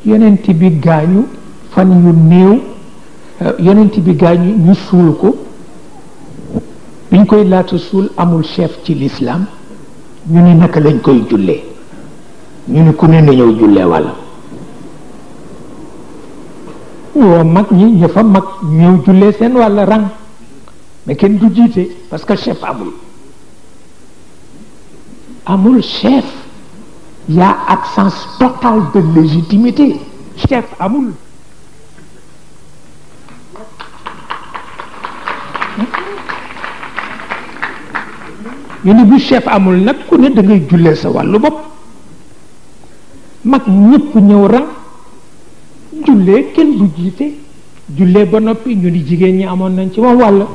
yonent bi gaañu fan yu néew yonent bi gaañu ñu suul ko biñ koy laata suul amul chef ci l'islam ñu ni naka lañ koy jullee ñu ni ku ne na ñëw jullee walla woo mag ñi ña fa mag ñëw jullee seen walla rang mais kenn du jiite parce que chef amul chef. Il y a absence totale de légitimité. Chef amul. ñu ne bu chef amul nag ku ne da ngay jullee sa wàllu bopp mag ñëpp ñëw rang jullee kenn du jiite jullee ba noppi ñu ni jigéen ñi amoon nañ ci wax wàll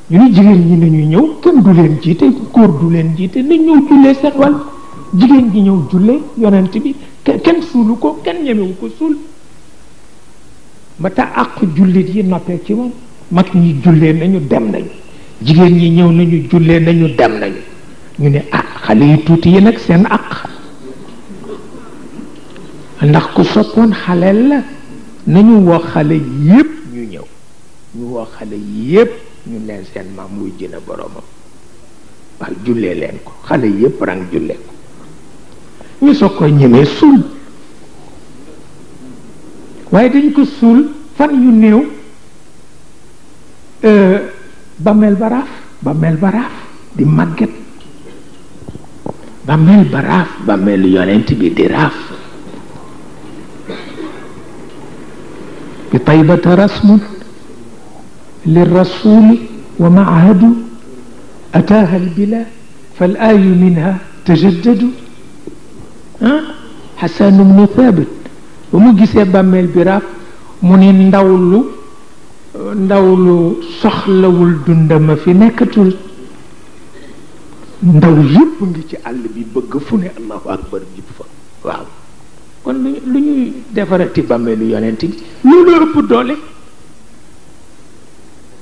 ñu ni jigéen ñi nañuy ñëw kenn du leen jiite góor du leen jiite na ñëw jullee seen wàll jigéen ñi ñëw jullee yonent bi kenn suulu ko kenn ñemewu ko suul ba tax àq jullit yi noppee ci moom mag ñi jullee nañu dem nañu jigéen ñi ñëw nañu jullee nañu dem nañu ñu ne xale yu tuuti yi nag seen àq ndax ku soppoon xaleel la nañu woo xale yépp ñu ñëw ñu woo xale yépp ñu leen seen maam wuy jëna boromam waaw jullee leen ko xale yépp rang jullee ko ñu soog ko ñemee suul waaye dañ ko suul fan yu néew bàmmeel baraaf di màgget bàmmeel yonent bi di raaf bi taybata rasmun lirrasuli wa maahadu ataaha albila fal ayu minha tajaddadu Xasan ibnu Thabit ba mu gisee bàmmeel bi raaf mu ni ndawlu soxlawul dundama fi nekkatul ndaw yépp ngi ci àll bi bëgg fu ne allahu akbar jib fa waaw kon lu ñuy defarati bàmmeelu yonent bi loolu ëpp doole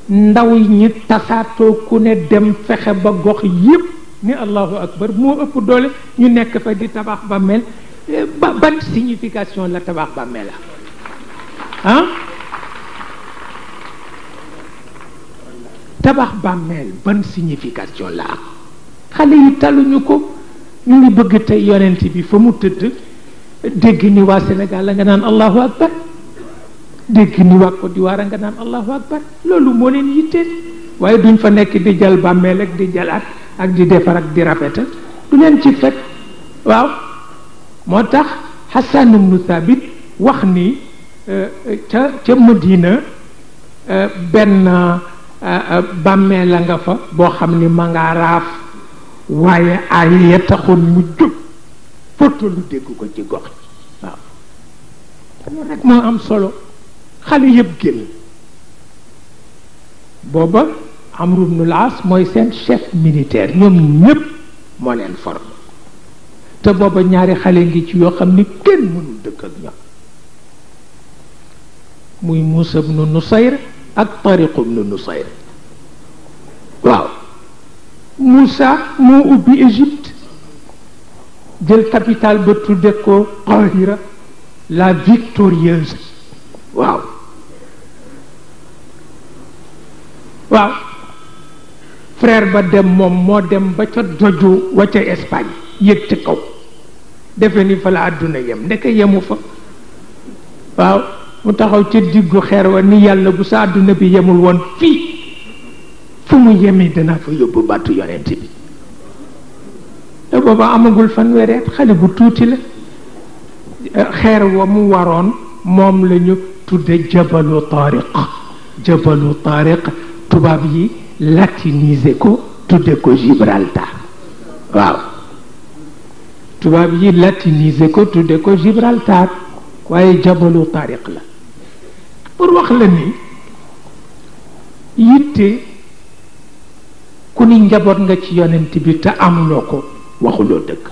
ndaw ñi tasaatoo ku ne dem fexe ba gox yépp ni allahu akbar moo ëpp doole ñu nekk fa di tabax bàmmeel ban signification la tabax bàmmeel la tabax bàmmeel ban signification la am xale yi taluñu ko ñu ngi bëgg tey yonent bi fa mu tëdd dégg ni waa Sénégal la nga naan allahu akbar dégg ni waa Côte d'Ivoire nga naan allahu akbar loolu moo leen yitteel waaye duñ fa nekk di jël bàmmeel ak di jalaat ak di defar ak di rafetal du leen ci fekk waaw moo tax Xasan ibnu Thabit wax ni ca Madina benn bàmmeel la nga fa boo xam ni ma nga raaf waaye ay ya taxoon mu jóg foto lu dégg ko ci gox waaw loolu rek moo am solo xale yëpp génn booba Amru ibnul As mooy seen chef militaire ñoom ñëpp moo leen formé te booba ñaari xale ngi ci yoo xam ni kenn mënul dëkk ak ñoom muy Muusa ibnu Nusayr ak Tariq ibnu Nusayr waaw Muusa moo ubbi Égypte jël capitale ba tudde ko Qahira la victorieuse waaw frère ba dem moom moo dem ba ca doju wa ca Espagne yëg ca kaw defe ni fa la àdduna yem ndeke yemu fa waaw mu taxaw ca diggu xeer wa ni yàlla bu sa àdduna bi yemul woon fii fu mu yemee danaa fa yóbbu bàttu yonent bi te booba amagul fanweereet xale bu tuuti la xeer wa mu waroon moom la ñu tudde jabalu Tariq tubaab yi latinisé ko tudde ko Gibraltar waaw tubaab yi latinisé ko tudde ko Gibraltar waaye jabalu Tariq la pour wax la ni yitte ku ni njaboot nga ci yonent bi te amuloo ko waxuloo dëgg